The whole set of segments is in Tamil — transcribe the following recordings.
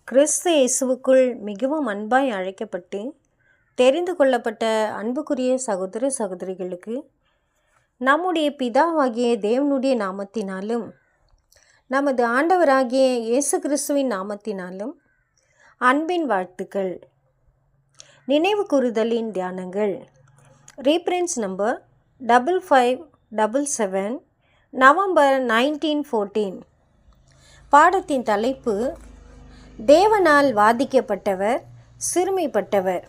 கிறிஸ்து இயேசுவுக்குள் மிகவும் அன்பாய் அழைக்கப்பட்டு தெரிந்து கொள்ளப்பட்ட அன்புக்குரிய சகோதர சகோதரிகளுக்கு நம்முடைய பிதாவாகிய தேவனுடைய நாமத்தினாலும் நமது ஆண்டவராகிய இயேசு கிறிஸ்துவின் நாமத்தினாலும் அன்பின் வாழ்த்துக்கள். நினைவு கூறுதலின் தியானங்கள். ரீப்ரென்ஸ் நம்பர் 5577 நவம்பர் 1914. பாடத்தின் தலைப்பு தேவனால் வாதிக்கப்பட்டவர், சிறுமைப்பட்டவர்.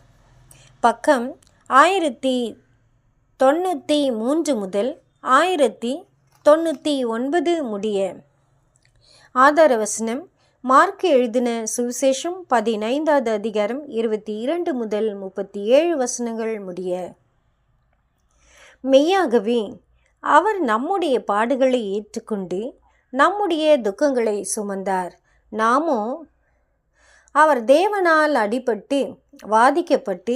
பக்கம் 1093 முதல் 1099 முடிய. ஆதார வசனம் மார்க் எழுதின சுவிசேஷம் 15வது அதிகாரம் 22 முதல் 37 வசனங்கள் முடிய. மெய்யாகவே அவர் நம்முடைய பாடுகளை ஏற்றுக்கொண்டு நம்முடைய துக்கங்களை சுமந்தார். நாமோ அவர் தேவனால் அடிபட்டு வாதிக்கப்பட்டு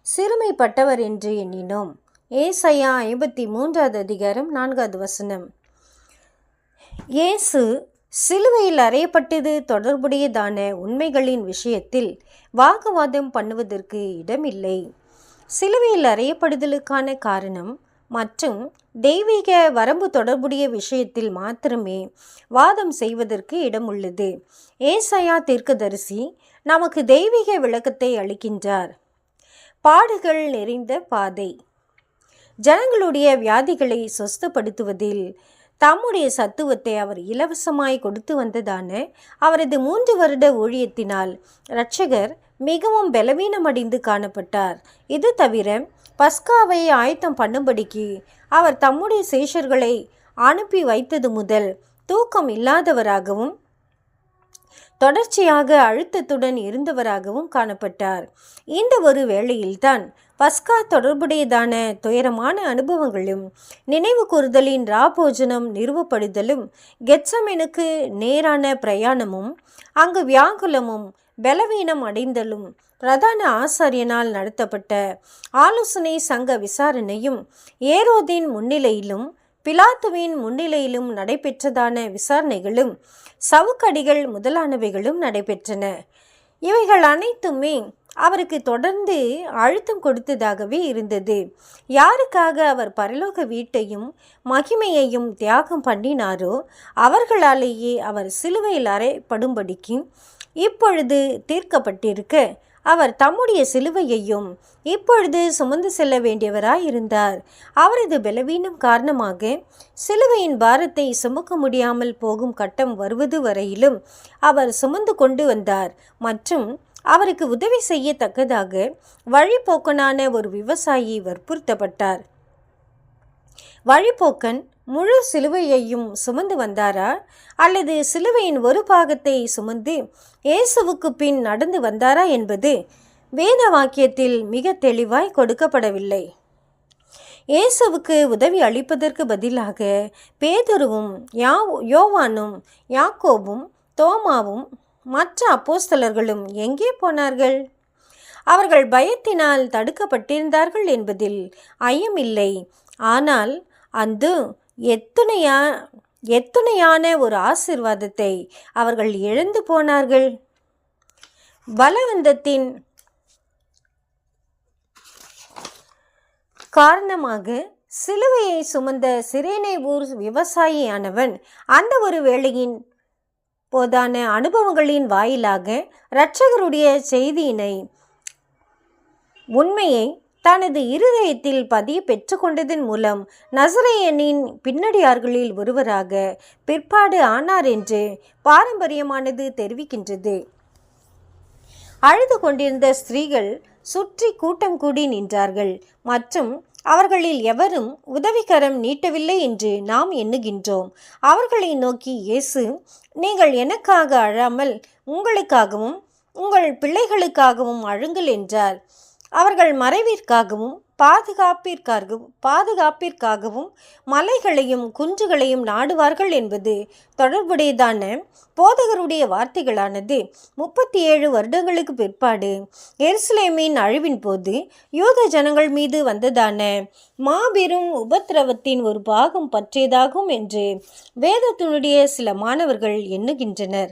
சிறுமைப்பட்டவர் என்று எண்ணினோம். ஏசாயா 53வது அதிகாரம் 4வது வசனம். இயேசு சிலுவையில் அறையப்பட்டது தொடர்புடையதான உண்மைகளின் விஷயத்தில் வாக்குவாதம் பண்ணுவதற்கு இடமில்லை. சிலுவையில் அறையப்படுதலுக்கான காரணம் மற்றும் தெய்வீக வரம்பு தொடர்புடைய விஷயத்தில் மாத்திரமே வாதம் செய்வதற்கு இடம் உள்ளது. ஏசாயா தீர்க்கதரிசி நமக்கு தெய்வீக விளக்கத்தை அளிக்கின்றார். பாடுகள் நிறைந்த பாதை. ஜனங்களுடைய வியாதிகளை சொஸ்தப்படுத்துவதில் தம்முடைய சத்துவத்தை அவர் இலவசமாய் கொடுத்து வந்ததான அவரது 3 வருட ஊழியத்தினால் இரட்சகர் மிகவும் பலவீனமடைந்து காணப்பட்டார். இது தவிர பஸ்காவை ஆயத்தம் பண்ணும்படிக்கு அவர் தம்முடைய சேஷர்களை அனுப்பி வைத்தது முதல் தூக்கம் இல்லாதவராகவும் தொடர்ச்சியாக அழுத்தத்துடன் இருந்தவராகவும் காணப்பட்டார். இந்த ஒரு வேளையில்தான் பஸ்கா தொடர்புடையதான துயரமான அனுபவங்களும் நினைவு கூறுதலின் ராபோஜனம் நிறுவப்படுதலும் கெத்சமேனுக்கு நேரான பிரயாணமும் அங்கு வியாகுலமும் பலவீனம் அடைந்தலும் பிரதான ஆசாரியனால் நடத்தப்பட்ட ஆலோசனை சங்க விசாரணையும் ஏரோதின் முன்னிலையிலும் பிலாத்துவின் முன்னிலையிலும் நடைபெற்றதான விசாரணைகளும் சவுக்கடிகள் முதலானவைகளும் நடைபெற்றன. இவைகள் அனைத்துமே அவருக்கு தொடர்ந்து அழுத்தம் கொடுத்ததாகவே இருந்தது. யாருக்காக அவர் பரலோக வீட்டையும் மகிமையையும் தியாகம் பண்ணினாரோ அவர்களாலேயே அவர் சிலுவையில் அறையப்படும்படிக்கு இப்பொழுது தீர்க்கப்பட்டிருக்க அவர் தம்முடைய சிலுவையையும் இப்பொழுது சுமந்து செல்ல வேண்டியவராயிருந்தார். அவரது பலவீனம் காரணமாக சிலுவையின் பாரத்தை சுமக்க முடியாமல் போகும் கட்டம் வருவது வரையிலும் அவர் சுமந்து கொண்டு வந்தார். மற்றும் அவருக்கு உதவி செய்யத்தக்கதாக வழிபோக்கனான ஒரு விவசாயி வற்புறுத்தப்பட்டார். வழிபோக்கன் முழு சிலுவையையும் சுமந்து வந்தாரா அல்லது சிலுவையின் ஒரு பாகத்தை சுமந்து இயேசுவுக்கு பின் நடந்து வந்தாரா என்பது வேத வாக்கியத்தில் மிக தெளிவாய் கொடுக்கப்படவில்லை. இயேசுவுக்கு உதவி அளிப்பதற்கு பதிலாக பேதுருவும் யோவானும் யாக்கோபும் தோமாவும் மற்ற அப்போஸ்தலர்களும் எங்கே போனார்கள்? அவர்கள் பயத்தினால் தடுக்கப்பட்டிருந்தார்கள் என்பதில் ஐயமில்லை. ஆனால் அந்த எத்துணையான ஒரு ஆசீர்வாதத்தை அவர்கள் இழந்து போனார்கள். பலவந்தத்தின் காரணமாக சிலுவையை சுமந்த சிரேனே ஊர் விவசாயியானவன் அந்த ஒரு வேளையின் போதான அனுபவங்களின் வாயிலாக இரட்சகருடைய செய்தியினை உண்மையை தனது இருதயத்தில் பதிய பெற்றுக்கொண்டதன் மூலம் நசரேயனின் பின்னடியார்களில் ஒருவராக பிற்பாடு ஆனார் என்று பாரம்பரியமானது தெரிவிக்கின்றது. அழுது கொண்டிருந்த ஸ்திரீகள் சுற்றி கூட்டம் கூடி நின்றார்கள் மற்றும் அவர்களில் எவரும் உதவிக்கரம் நீட்டவில்லை என்று நாம் எண்ணுகின்றோம். அவர்களை நோக்கி இயேசு, நீங்கள் எனக்காக அழாமல் உங்களுக்காகவும் உங்கள் பிள்ளைகளுக்காகவும் அழுங்கள் என்றார். அவர்கள் மறைவிற்காகவும் பாதுகாப்பிற்காகவும் மலைகளையும் குன்றுகளையும் நாடுவார்கள் என்பது தொடர்புடையதான போதகருடைய வார்த்தைகளானது 37 வருடங்களுக்கு பிற்பாடு எருசலேமின் அழிவின் போது யூத ஜனங்கள் மீது வந்ததான மாபெரும் உபத்திரவத்தின் ஒரு பாகம் பற்றியதாகும் என்று வேதத்தினுடைய சில மாணவர்கள் எண்ணுகின்றனர்.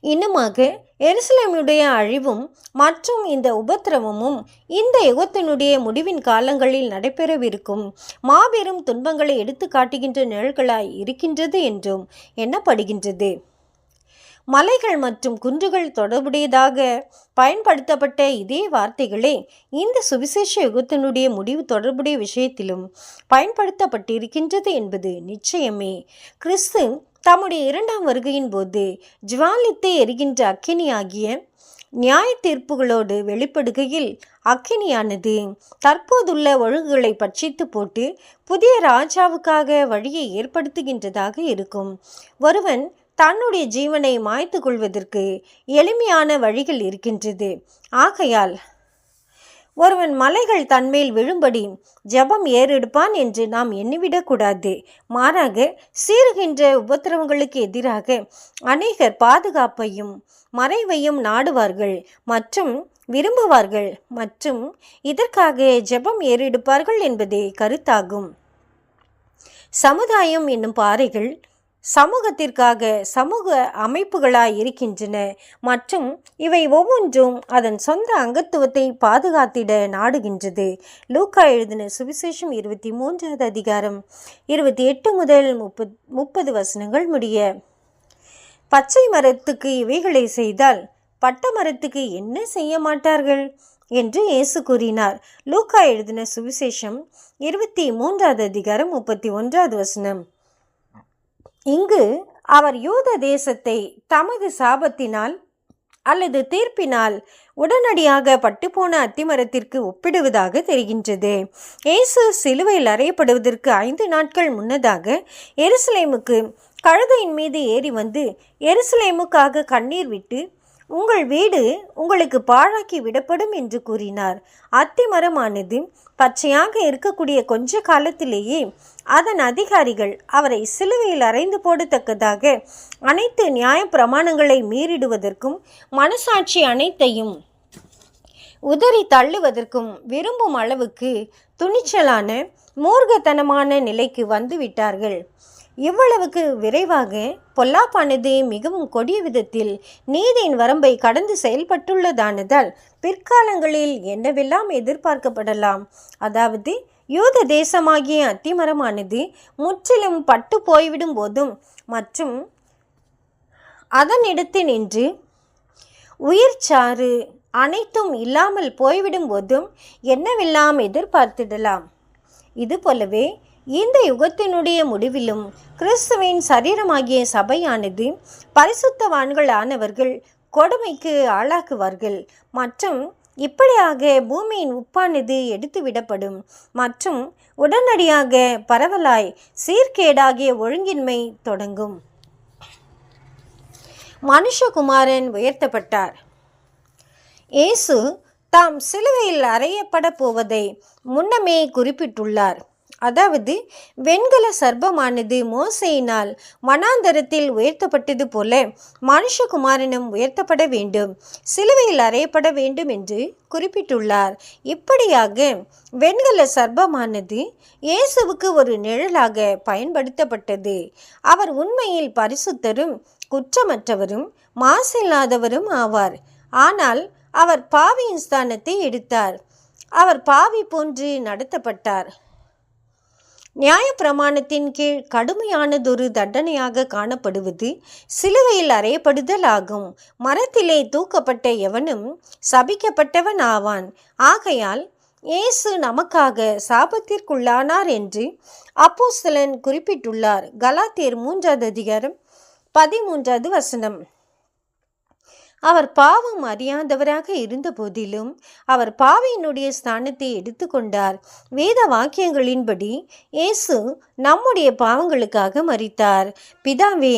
இன்னுமாக எருசலேமுடைய அழிவும் மற்றும் இந்த உபத்திரவமும் இந்த யுகத்தினுடைய முடிவின் காலங்களில் நடைபெறவிருக்கும் மாபெரும் துன்பங்களை எடுத்து காட்டுகின்ற நிழல்களாய் இருக்கின்றது என்றும் எண்ணப்படுகின்றது. மலைகள் மற்றும் குன்றுகள் தொடர்புடையதாக பயன்படுத்தப்பட்ட இதே வார்த்தைகளே இந்த சுவிசேஷ யுகத்தினுடைய முடிவு தொடர்புடைய விஷயத்திலும் பயன்படுத்தப்பட்டிருக்கின்றது என்பது நிச்சயமே. கிறிஸ்து தம்முடைய இரண்டாம் வருகையின் போது ஜுவாலித்து எரிகின்ற அக்கினியாகிய நியாய தீர்ப்புகளோடு வெளிப்படுகையில் அக்கினியானது தற்போதுள்ள ஒழுங்குகளை பட்சித்து போட்டு புதிய ராஜாவுக்காக வழியை ஏற்படுத்துகின்றதாக இருக்கும். ஒருவன் தன்னுடைய ஜீவனை மாய்த்து கொள்வதற்கு எளிமையான வழிகள் இருக்கின்றது. ஆகையால் ஒருவன் மலைகள் தன்மேல் விழும்படி ஜபம் ஏறெடுப்பான் என்று நாம் எண்ணிவிடக்கூடாது. மாறாக சீறுகின்ற உபத்திரவங்களுக்கு எதிராக அநேகர் பாதுகாப்பையும் மறைவையும் நாடுவார்கள் மற்றும் விரும்புவார்கள் மற்றும் இதற்காக ஜபம் ஏறெடுப்பார்கள் என்பதே கருத்தாகும். சமுதாயம் என்னும் பாறைகள் சமூகத்திற்காக சமூக அமைப்புகளாய் இருக்கின்றன மற்றும் இவை ஒவ்வொன்றும் அதன் சொந்த அங்கத்துவத்தை பாதுகாத்திட நாடுகின்றது. லூக்கா எழுதின சுவிசேஷம் 23வது அதிகாரம் 28 முதல் 30 வசனங்கள் முடிய. பச்சை மரத்துக்கு இவைகளை செய்தால் பட்ட மரத்துக்கு என்ன செய்ய மாட்டார்கள் என்று இயேசு கூறினார். லூக்கா எழுதின சுவிசேஷம் 23வது அதிகாரம் 31வது வசனம். இங்கு அவர் யூத தேசத்தை தமது சாபத்தினால் அல்லது தீர்ப்பினால் உடனடியாக பட்டுப்போன அத்திமரத்திற்கு ஒப்பிடுவதாக தெரிகின்றது. இயேசு சிலுவையில் அறையப்படுவதற்கு 5 நாட்கள் முன்னதாக எருசலேமுக்கு கழுதையின் மீது ஏறி வந்து எருசலேமுக்காக கண்ணீர் விட்டு உங்கள் வீடு உங்களுக்கு பாழாக்கி விடப்படும் என்று கூறினார். அத்திமரமானது பச்சையாக இருக்கக்கூடிய கொஞ்ச காலத்திலேயே அதன் அதிகாரிகள் அவரை சிலுவையில் அறைந்து போடத்தக்கதாக அனைத்து நியாய பிரமாணங்களை மீறிடுவதற்கும் மனசாட்சி அனைத்தையும் உதறி தள்ளுவதற்கும் விரும்பும் அளவுக்கு துணிச்சலான மூர்க்கத்தனமான நிலைக்கு வந்து விட்டார்கள். இவ்வளவுக்கு விரைவாக பொல்லாப்பானது மிகவும் கொடிய விதத்தில் நீதியின் வரம்பை கடந்து செயல்பட்டுள்ளதானதால் பிற்காலங்களில் என்னவெல்லாம் எதிர்பார்க்கப்படலாம். அதாவது யூத தேசமாகிய அத்திமரமானது முற்றிலும் பட்டு போய்விடும் போதும் மற்றும் அதனிடத்து நின்று உயிர்ச்சாறு அனைத்தும் இல்லாமல் போய்விடும் போதும் என்னவெல்லாம் எதிர்பார்த்திடலாம். இது போலவே இந்த யுகத்தினுடைய முடிவிலும் கிறிஸ்துவின் சரீரமாகிய சபையானது பரிசுத்தவான்கள் ஆனவர்கள் கொடுமைக்கு ஆளாக்குவார்கள் மற்றும் இப்படியாக பூமியின் உப்பானது எடுத்து விடப்படும் மற்றும் உடனடியாக பரவலாய் சீர்கேடாகிய ஒழுங்கின்மை தொடங்கும். மனுஷகுமாரன் உயர்த்தப்பட்டார். இயேசு தாம் சிலுவையில் அறையப்பட போவதை முன்னமே குறிப்பிட்டுள்ளார். அதாவது வெண்கல சர்ப்பமானது மோசையினால் வனாந்தரத்தில் உயர்த்தப்பட்டது போல மனுஷகுமாரனும் உயர்த்தப்பட வேண்டும், சிலுவையில் அறையப்பட வேண்டும் என்று குறிப்பிட்டுள்ளார். இப்படியாக வெண்கல சர்ப்பமானது இயேசுவுக்கு ஒரு நிழலாக பயன்படுத்தப்பட்டது. அவர் உண்மையில் பரிசுத்தரும் குற்றமற்றவரும் மாசில்லாதவரும் ஆவார். ஆனால் அவர் பாவியின் ஸ்தானத்தை எடுத்தார். அவர் பாவி போன்று நடத்தப்பட்டார். நியாயப்பிரமாணத்தின் கீழ் கடுமையானதொரு தண்டனையாக காணப்படுவது சிலுவையில் அறையப்படுதல் ஆகும். மரத்திலே தூக்கப்பட்ட எவனும் சபிக்கப்பட்டவன் ஆவான். ஆகையால் இயேசு நமக்காக சாபத்திற்குள்ளானார் என்று அப்போஸ்தலன் குறிப்பிட்டுள்ளார். கலாத்தியர் 3வது அதிகாரம் 13வது வசனம். அவர் பாவம் அறியாதவராக இருந்த போதிலும் அவர் பாவியினுடைய ஸ்தானத்தை எடுத்துக்கொண்டார். வேத வாக்கியங்களின்படி இயேசு நம்முடைய பாவங்களுக்காக மரித்தார். பிதாவே,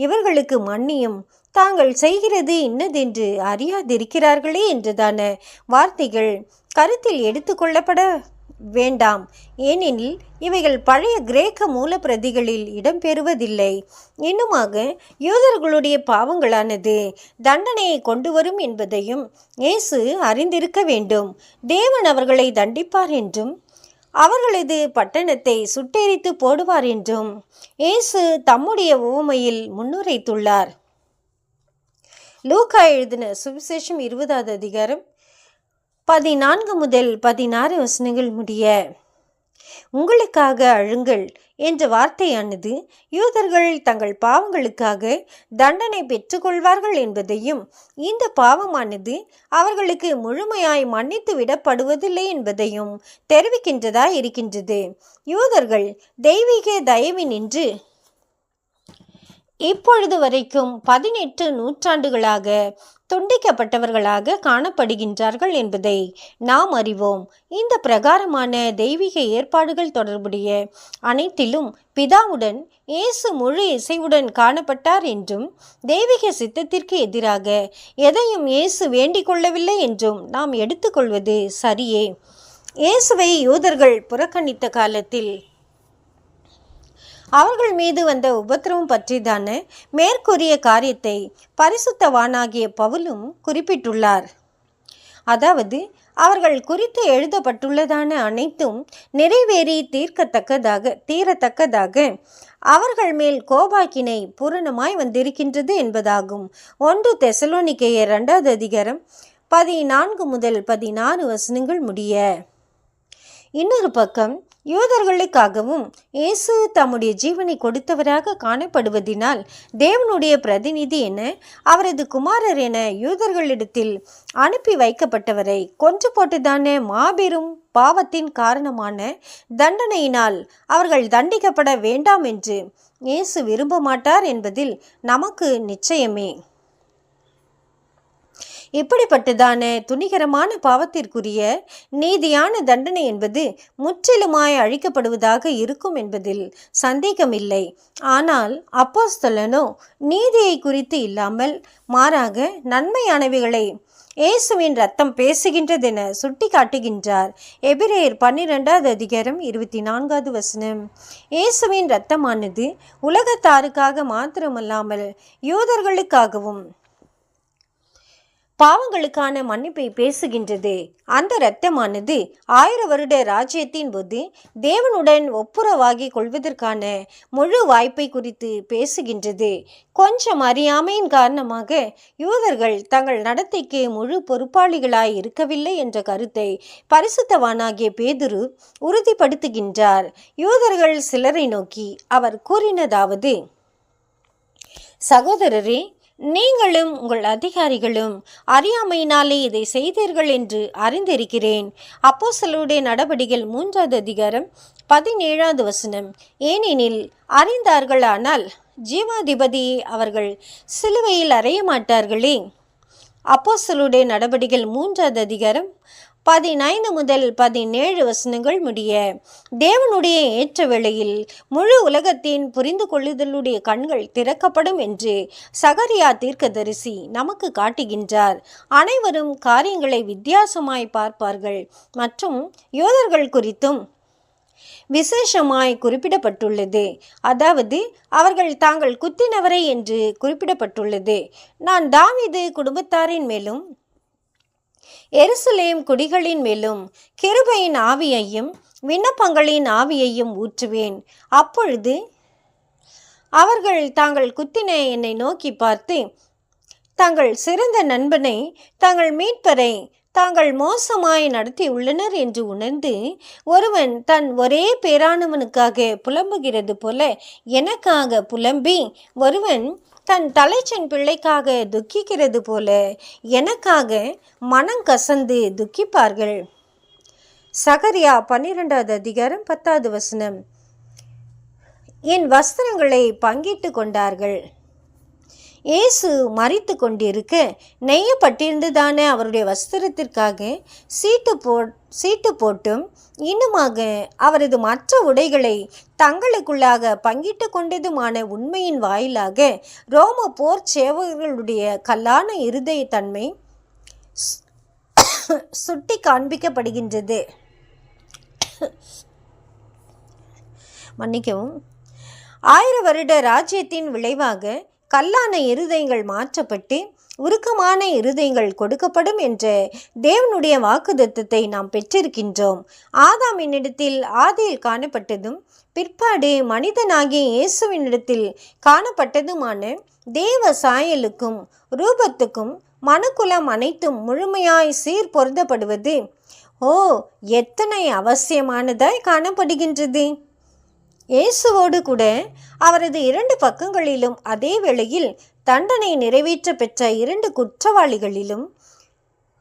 இவர்களுக்கு மன்னியும், தாங்கள் செய்கிறது இன்னதென்று அறியாதிருக்கிறார்களே என்றதான வார்த்தைகள் கருத்தில் எடுத்துக்கொள்ளப்பட வேண்டாம். ஏனெனில் இவைகள் பழைய கிரேக்க மூல பிரதிகளில் இடம்பெறுவதில்லை. இன்னுமாக யூதர்களுடைய பாவங்களானது தண்டனையை கொண்டு வரும் என்பதையும் இயேசு அறிந்திருக்க வேண்டும். தேவன் அவர்களை தண்டிப்பார் என்றும் அவர்களது பட்டணத்தை சுட்டெரித்து போடுவார் என்றும் இயேசு தம்முடைய உவமையில் முன்னுரைத்துள்ளார். லூக்கா எழுதின சுவிசேஷம் 20வது அதிகாரம் 14 முதல் 16 வசனங்கள் முடிய. உங்களுக்காக அழுங்கள் என்ற வார்த்தையானது யூதர்கள் தங்கள் பாவங்களுக்காக தண்டனை பெற்றுக்கொள்வார்கள் என்பதையும், இந்த பாவமானது அவர்களுக்கு முழுமையாய் மன்னித்து விடப்படுவதில்லை என்பதையும் தெரிவிக்கின்றதாய் இருக்கின்றது. யூதர்கள் தெய்வீக தயவினின்று இப்பொழுது வரைக்கும் 18 நூற்றாண்டுகளாக துண்டிக்கப்பட்டவர்களாக காணப்படுகின்றார்கள் என்பதை நாம் அறிவோம். இந்த பிரகாரமான தெய்வீக ஏற்பாடுகள் தொடர்புடைய அனைத்திலும் பிதாவுடன் இயேசு முழு இசைவுடன் காணப்பட்டார் என்றும், தெய்வீக சித்தத்திற்கு எதிராக எதையும் இயேசு வேண்டிக் கொள்ளவில்லை என்றும் நாம் எடுத்துக்கொள்வது சரியே. இயேசுவை யூதர்கள் புறக்கணித்த காலத்தில் அவர்கள் மீது வந்த உபத்திரவம் பற்றிதான மேற்கூறிய காரியத்தை பரிசுத்தவானாகிய பவுலும் குறிப்பிட்டுள்ளார். அதாவது, அவர்கள் குறித்து எழுதப்பட்டுள்ளதான அனைத்தும் நிறைவேறி தீரத்தக்கதாக அவர்கள் மேல் கோபாக்கினை பூரணமாய் வந்திருக்கின்றது என்பதாகும். 1 தெசலோனிக்கேயர் 2வது அதிகாரம் 14 முதல் 16 வசனங்கள் முடிய. இன்னொரு பக்கம், யூதர்களுக்காகவும் இயேசு தம்முடைய ஜீவனை கொடுத்தவராக காணப்படுவதினால் தேவனுடைய பிரதிநிதி என, அவரது குமாரர் என யூதர்களிடத்தில் அனுப்பி வைக்கப்பட்டவரை கொன்று போட்டுதான மாபெரும் பாவத்தின் காரணமான தண்டனையினால் அவர்கள் தண்டிக்கப்பட வேண்டாம் என்று இயேசு விரும்ப மாட்டார் என்பதில் நமக்கு நிச்சயமே. இப்படிப்பட்டதான துணிகரமான பாவத்திற்குரிய நீதியான தண்டனை என்பது முற்றிலுமாய் அழிக்கப்படுவதாக இருக்கும் என்பதில் சந்தேகமில்லை. ஆனால் அப்போஸ்தலனோ நீதியை குறித்து இல்லாமல் மாறாக நன்மையானவைகளை இயேசுவின் இரத்தம் பேசுகின்றதென சுட்டி காட்டுகின்றார். எபிரேயர் 12வது அதிகாரம் 24வது வசனம். இயேசுவின் இரத்தமானது உலகத்தாருக்காக மாத்திரமல்லாமல் யூதர்களுக்காகவும் பாவங்களுக்கான மன்னிப்பை பேசுகின்றது. அந்த இரத்தமானது 1000 வருட ராஜ்யத்தின் போது தேவனுடன் ஒப்புரவாகி கொள்வதற்கான முழு வாய்ப்பை குறித்து பேசுகின்றது. கொஞ்சம் அறியாமையின் காரணமாக யூதர்கள் தங்கள் நடத்தைக்கு முழு பொறுப்பாளிகளாய் இருக்கவில்லை என்ற கருத்தை பரிசுத்தவானாகிய பேதுரு உறுதிப்படுத்துகின்றார். யூதர்கள் சிலரை நோக்கி அவர் கூறினதாவது: சகோதரரே, நீங்களும் உங்கள் அதிகாரிகளும் அறியாமையினாலே இதை செய்தீர்கள் என்று அறிந்திருக்கிறேன். அப்போஸ்தலருடைய நடபடிகள் 3வது அதிகாரம் 17வது வசனம். ஏனெனில் அறிந்தார்களானால் ஜீவாதிபதியை அவர்கள் சிலுவையில் அறைய மாட்டார்களே. அப்போஸ்தலருடைய நடபடிகள் 3வது அதிகாரம் 15 முதல் 17 வசனங்கள் முடிய. தேவனுடைய ஏற்ற வேளையில் முழு உலகத்தின் புரிந்து கொள்ளுதலுடைய கண்கள் திறக்கப்படும் என்று சகரியா தீர்க்கதரிசி நமக்கு காட்டுகின்றார். அனைவரும் காரியங்களை வித்தியாசமாய் பார்ப்பார்கள் மற்றும் யூதர்கள் குறித்தும் விசேஷமாய் குறிப்பிடப்பட்டுள்ளது. அதாவது, அவர்கள் தாங்கள் குத்தினவரை என்று குறிப்பிடப்பட்டுள்ளது. நான் தாவீது குடும்பத்தாரின் மேலும் எருசலேம் குடிகளின் மேலும் கிருபையின் ஆவியையும் விண்ணப்பங்களின் ஆவியையும் ஊற்றுவேன். அப்பொழுது அவர்கள் தாங்கள் குத்தின என்னை நோக்கி பார்த்து, தங்கள் சிறந்த நண்பனை, தங்கள் மீட்பரை தாங்கள் மோசமாய் நடத்தி உள்ளனர் என்று உணர்ந்து, ஒருவன் தன் ஒரே பேரானவனுக்காக புலம்புகிறது போல எனக்காக புலம்பி, ஒருவன் தன் தலைச்சன் பிள்ளைக்காக துக்கிக்கிறது போல எனக்காக மனம் கசந்து துக்கிப்பார்கள். சகரியா 12வது அதிகாரம் 10வது வசனம். என் வஸ்திரங்களை பங்கிட்டு கொண்டார்கள். இயேசு மரித்து கொண்டிருக்க நெய்யப்பட்டிருந்ததான அவருடைய வஸ்திரத்திற்காக சீட்டு போட்டும் இன்னுமாக அவரது மற்ற உடைகளை தங்களுக்குள்ளாக பங்கிட்டு கொண்டதுமான உண்மையின் வாயிலாக ரோம போர் சேவகர்களுடைய கல்லான இருதய தன்மை சுட்டி காண்பிக்கப்படுகின்றது. மன்னிக்கவும். 1000 வருட ராஜ்யத்தின் விளைவாக கல்லான இருதயங்கள் மாற்றப்பட்டு உருக்கமான இருதயங்கள் கொடுக்கப்படும் என்ற தேவனுடைய வாக்குத்தத்தத்தை நாம் பெற்றிருக்கின்றோம். ஆதாமினிடத்தில் ஆதியில் காணப்பட்டதும் பிற்பாடு மனிதனாகிய இயேசுவினிடத்தில் காணப்பட்டதுமான தேவ சாயலுக்கும் ரூபத்துக்கும் மனுக்குலம் அனைத்தும் முழுமையாய் சீர்பொருந்தப்படுவது எத்தனை அவசியமானதாய் காணப்படுகின்றது. இயேசுவோடு கூட அவரது 2 பக்கங்களிலும் அதே வேளையில் தண்டனை நிறைவேற்ற பெற்ற 2 குற்றவாளிகளிலும்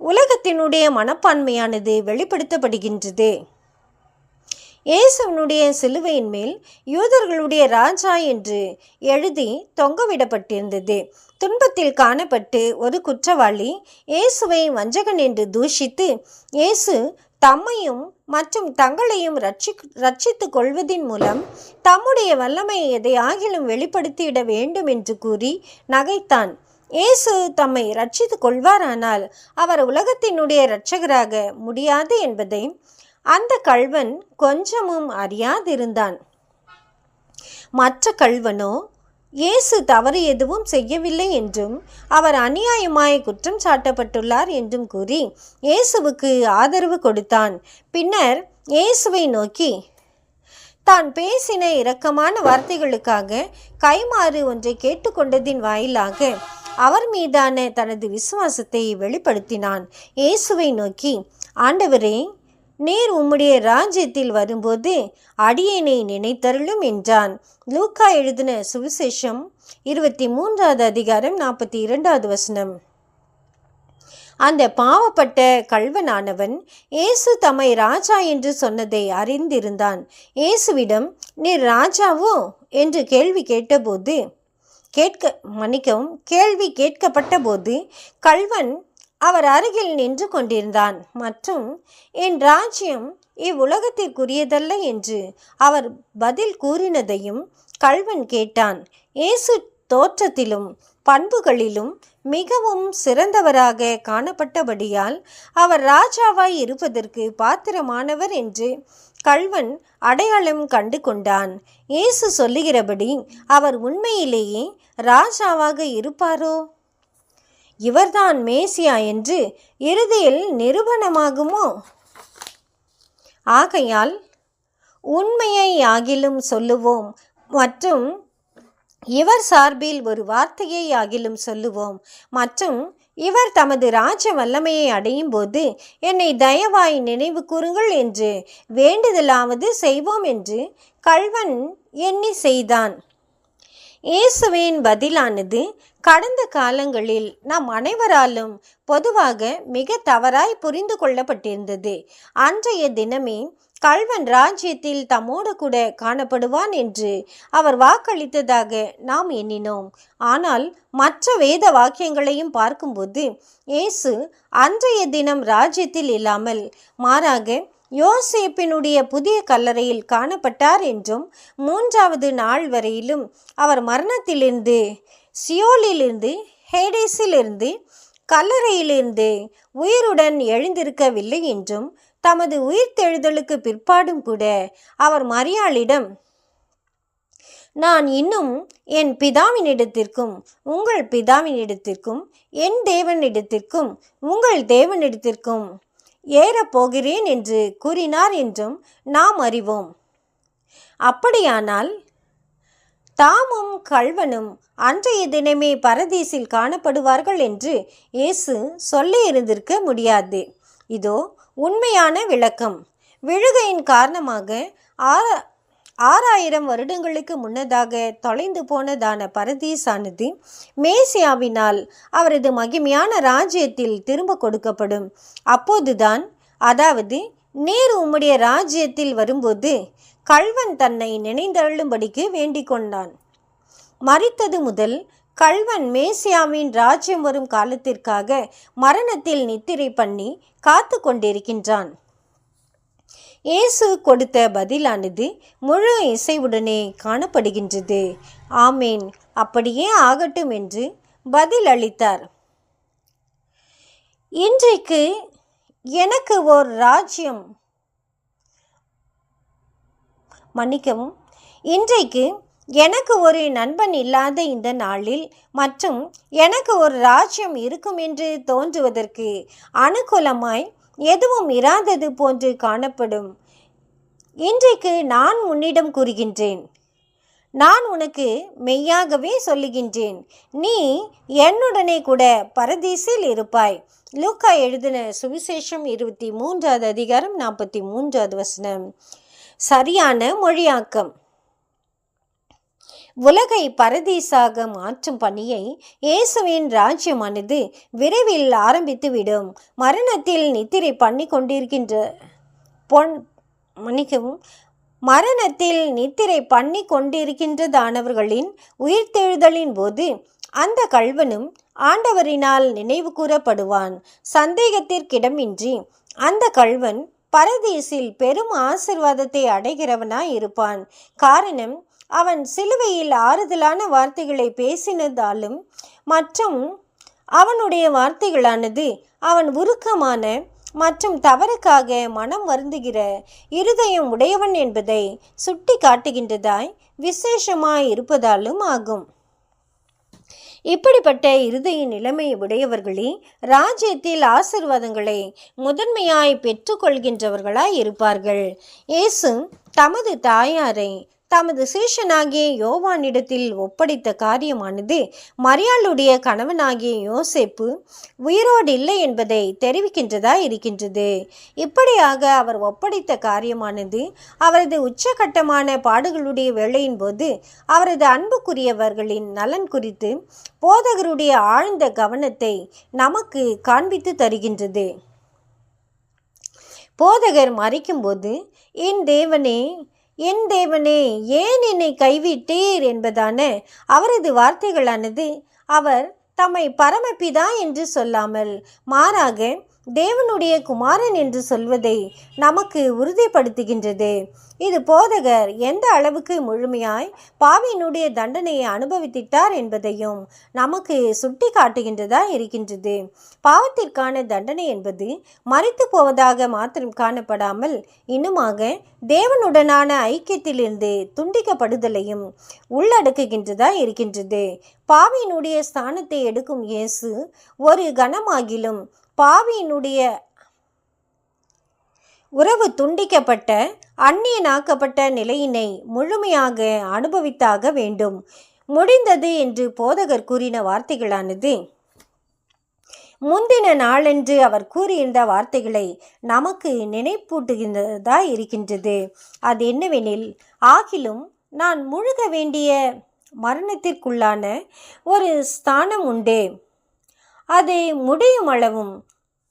உலகத்தினுடைய மனப்பான்மையானது வெளிப்படுத்தப்படுகின்றது. இயேசுவனுடைய சிலுவையின் மேல் யூதர்களுடைய ராஜா என்று எழுதி தொங்கவிடப்பட்டிருந்தது. துன்பத்தில் காணப்பட்டு ஒரு குற்றவாளி இயேசுவை வஞ்சகன் என்று தூஷித்து இயேசு தம்மையும் மற்றும் தங்களையும் ரட்சித்து கொள்வதின் மூலம் தம்முடைய வல்லமையை எதை ஆகிலும் வெளிப்படுத்திவிட வேண்டும் என்று கூறி நகைத்தான். இயேசு தம்மை ரட்சித்து கொள்வாரானால் அவர் உலகத்தினுடைய இரட்சகராக முடியாது என்பதை அந்த கள்வன் கொஞ்சமும் அறியாதிருந்தான். மற்ற கள்வனோ இயேசு தவறு எதுவும் செய்யவில்லை என்றும் அவர் அநியாயமாய் குற்றம் சாட்டப்பட்டுள்ளார் என்றும் கூறி இயேசுவுக்கு ஆதரவு கொடுத்தான். பின்னர் இயேசுவை நோக்கி தான் பேசின இரக்கமான வார்த்தைகளுக்காக கைமாறு ஒன்றை கேட்டுக்கொண்டதின் வாயிலாக அவர் மீதான தனது விசுவாசத்தை வெளிப்படுத்தினான். இயேசுவை நோக்கி, ஆண்டவரே, நீர் உம்முடைய ராஜ்யத்தில் வரும்போது அடியேனை நினைத்தருளும் என்றான். லூக்கா எழுதின சுவிசேஷம் 23வது அதிகாரம் 42வது வசனம். அந்த பாவப்பட்ட கள்வனானவன் இயேசு தம்மை ராஜா என்று சொன்னதை அறிந்திருந்தான். இயேசுவிடம், நீர் ராஜாவோ என்று கேள்வி கேட்கப்பட்ட போது கள்வன் அவர் அருகில் நின்று கொண்டிருந்தான் மற்றும் என் ராஜ்யம் இவ்வுலகத்திற்குரியதல்ல என்று அவர் பதில் கூறினதையும் கள்வன் கேட்டான். இயேசு தோற்றத்திலும் பண்புகளிலும் மிகவும் சிறந்தவராக காணப்பட்டபடியால் அவர் ராஜாவாய் இருப்பதற்கு பாத்திரமானவர் என்று கள்வன் அடையாளம் கண்டு கொண்டான். இயேசு சொல்லுகிறபடி அவர் உண்மையிலேயே ராஜாவாக இருப்பாரோ? இவர்தான் மேசியா என்று இறுதியில் நிரூபணமாகுமோ? ஆகையால் உண்மையை ஆகிலும் சொல்லுவோம் மற்றும் இவர் சார்பில் ஒரு வார்த்தையை ஆகிலும் சொல்லுவோம் மற்றும் இவர் தமது ராஜ வல்லமையை அடையும் போது என்னை தயவாய் நினைவு கூறுங்கள் என்று வேண்டுதலாவது செய்வோம் என்று கள்வன் எண்ணி செய்தான். இயேசுவின் பதிலானது கடந்த காலங்களில் நம் அனைவராலும் பொதுவாக மிக தவறாய் புரிந்து கொள்ளப்பட்டிருந்தது. அன்றைய தினமே கள்வன் ராஜ்யத்தில் தம்மோடு கூட காணப்படுவான் என்று அவர் வாக்களித்ததாக நாம் எண்ணினோம். ஆனால் மற்ற வேத வாக்கியங்களையும் பார்க்கும்போது இயேசு அன்றைய தினம் ராஜ்யத்தில் இல்லாமல் மாறாக யோசேப்பினுடைய புதிய கல்லறையில் காணப்பட்டார் என்றும் 3வது நாள் வரையிலும் அவர் மரணத்திலிருந்து, சியோலிலிருந்து, ஹேடேஸிலிருந்து, கல்லறையிலிருந்து உயிருடன் எழுந்திருக்கவில்லை என்றும் தமது உயிர்த்தெழுதலுக்கு பிற்பாடும் கூட அவர் மரியாளிடம், நான் இன்னும் என் பிதாவினிடத்திற்கும் உங்கள் பிதாவினிடத்திற்கும் என் தேவனிடத்திற்கும் உங்கள் தேவனிடத்திற்கும் ஏறப்போகிறேன் என்று கூறினார் என்றும் நாம் அறிவோம். அப்படியானால் தாமும் கள்வனும் அன்றைய தினமே பரதீசில் காணப்படுவார்கள் என்று இயேசு சொல்லி இருந்திருக்க முடியாது. இதோ உண்மையான விளக்கம். விழுகையின் காரணமாக 6000 வருடங்களுக்கு முன்னதாக தொலைந்து போனதான பரதீசானது மேசியாவினால் அவரது மகிமையான ராஜ்யத்தில் திரும்ப கொடுக்கப்படும். அப்போதுதான், அதாவது நீர் உம்முடைய ராஜ்யத்தில் வரும்போது கள்வன் தன்னை நினைந்தருளும்படிக்கு வேண்டிக் கொண்டான். மரித்தது முதல் கள்வன் மேசியாவின் ராஜ்யம் வரும் காலத்திற்காக மரணத்தில் நித்திரை பண்ணி காத்து கொண்டிருக்கின்றான். இயேசு கொடுத்த பதிலானது முழு இசைவுடனே காணப்படுகின்றது. ஆமேன், அப்படியே ஆகட்டும் என்று பதில் அளித்தார். இன்றைக்கு எனக்கு ஓர் இன்றைக்கு எனக்கு ஒரு நண்பன் இல்லாத இந்த நாளில் மற்றும் எனக்கு ஒரு ராஜ்யம் இருக்கும் என்று தோன்றுவதற்கு அனுகூலமாய் எதுவும் இராதது போன்று காணப்படும். இன்றைக்கு நான் உன்னிடம் கூறுகின்றேன், நான் உனக்கு மெய்யாகவே சொல்லுகின்றேன், நீ என்னுடனே கூட பரதீசில் இருப்பாய். லூக்கா எழுதின சுவிசேஷம் 23வது அதிகாரம் 43வது வசனம். சரியான மொழியாக்கம். உலகை பரதீசாக மாற்றும் பணியை இயேசுவின் ராஜ்யமானது விரைவில் ஆரம்பித்துவிடும். மரணத்தில் நித்திரை பண்ணி கொண்டிருக்கின்ற மரணத்தில் நித்திரை பண்ணி கொண்டிருக்கின்றதானவர்களின் உயிர்த்தெழுதலின் போது அந்த கள்வனும் ஆண்டவரினால் நினைவு கூறப்படுவான். சந்தேகத்திற்கிடமின்றி அந்த கள்வன் பரதீசில் பெரும் ஆசீர்வாதத்தை அடைகிறவனாய் இருப்பான். காரணம், அவன் சிலுவையில் ஆறுதலான வார்த்தைகளை பேசினதாலும் மற்றும் அவனுடைய வார்த்தைகளானது அவன் உருக்கமான மற்றும் தவறுக்காக மனம் வருந்துகிற இருதயம் உடையவன் என்பதை சுட்டி காட்டுகின்றதாய் விசேஷமாய் இருப்பதாலும் ஆகும். இப்படிப்பட்ட இருதய நிலைமை உடையவர்களே ராஜ்யத்தில் ஆசீர்வாதங்களை முதன்மையாய் பெற்றுக்கொள்கின்றவர்களாய் இருப்பார்கள். இயேசு தமது தாயாரை தமது சீஷனாகிய யோவானிடத்தில் ஒப்படைத்த காரியமானது மரியாளுடைய கணவனாகிய யோசேப்பு உயிரோடு இல்லை என்பதை தெரிவிக்கின்றதா இருக்கின்றது. இப்படியாக அவர் ஒப்படைத்த காரியமானது அவரது உச்சகட்டமான பாடுகளுடைய வேளையின் போது அவரது அன்புக்குரியவர்களின் நலன் குறித்து போதகருடைய ஆழ்ந்த கவனத்தை நமக்கு காண்பித்து தருகின்றது. போதகர் மரிக்கும்போது, என் தேவனே ஏன் என்னை கைவிட்டீர் என்பதான அவரது வார்த்தைகளானது அவர் தம்மை பரமபிதா என்று சொல்லாமல் மாறாக தேவனுடைய குமாரன் என்று சொல்வதை நமக்கு உறுதிப்படுத்துகின்றது. இது போதகர் எந்த அளவுக்கு முழுமையாய் பாவியினுடைய தண்டனையை அனுபவித்திட்டார் என்பதையும் நமக்கு சுட்டி காட்டுகின்றதா இருக்கின்றது. பாவத்திற்கான தண்டனை என்பது மரித்து போவதாக மாத்திரம் காணப்படாமல் இன்னுமாக தேவனுடனான ஐக்கியத்திலிருந்து துண்டிக்கப்படுதலையும் உள்ளடக்குகின்றதா இருக்கின்றது. பாவியினுடைய ஸ்தானத்தை எடுக்கும் இயேசு ஒரு கணமாகிலும் பாவியினுடைய உறவு துண்டிக்கப்பட்ட அந்நியனாக்கப்பட்ட நிலையினை முழுமையாக அனுபவித்தாக வேண்டும். முடிந்தது என்று போதகர் கூறின வார்த்தைகளானது முந்தின நாளன்று அவர் கூறியிருந்த வார்த்தைகளை நமக்கு நினைப்பூட்டுகின்றதா இருக்கின்றது. அது என்னவெனில், ஆகிலும் நான் முழுக வேண்டிய மரணத்திற்குள்ளான ஒரு ஸ்தானம் உண்டு. அது முடியும் அளவும்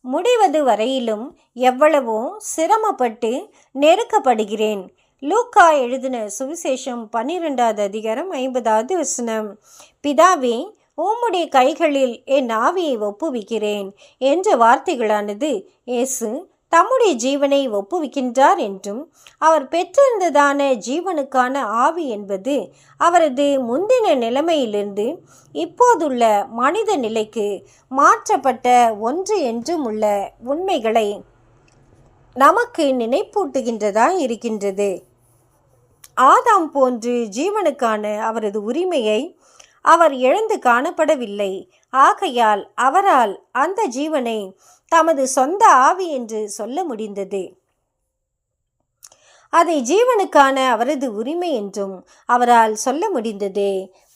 முடிவது வரையிலும் எவ்வளவோ சிரமப்பட்டு நெருக்கப்படுகிறேன். லூக்கா எழுதின சுவிசேஷம் 12வது அதிகாரம் 50வது வசனம். பிதாவே, உம்முடைய கைகளில் என் ஆவியை ஒப்புவிக்கிறேன் என்ற வார்த்தைகளானது இயேசு தம்முடைய ஜீவனை ஒப்புவிக்கின்றார் என்றும் அவர் பெற்றிருந்ததான ஜீவனுக்கான ஆவி என்பது அவரது முந்தின நிலைமையிலிருந்து இப்போதுள்ள மனித நிலைக்கு மாற்றப்பட்ட ஒன்று என்றும் உள்ள உண்மைகளை நமக்கு நினைப்பூட்டுகின்றதா இருக்கின்றது. ஆதாம் போன்று ஜீவனுக்கான அவரது உரிமையை அவர் இழந்து காணப்படவில்லை. ஆகையால் அவரால் அந்த ஜீவனை தமது சொந்த ஆவி என்று சொல்ல முடிந்தது. அதை ஜீவனுக்கான அவரது உரிமை என்றும் அவரால் சொல்ல முடிந்தது.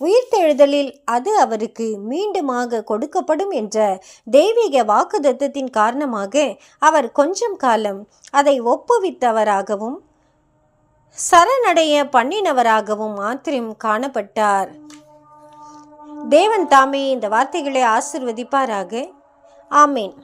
உயிர்த்தெழுதலில் அது அவருக்கு மீண்டுமாக கொடுக்கப்படும் என்ற தெய்வீக வாக்குத்தத்தத்தின் காரணமாக அவர் கொஞ்சம் காலம் அதை ஒப்புவித்தவராகவும் சரணடைய பண்ணினவராகவும் மாத்திரம் காணப்பட்டார். தேவன் தாமே இந்த வார்த்தைகளை ஆசிர்வதிப்பாராக. ஆமேன்.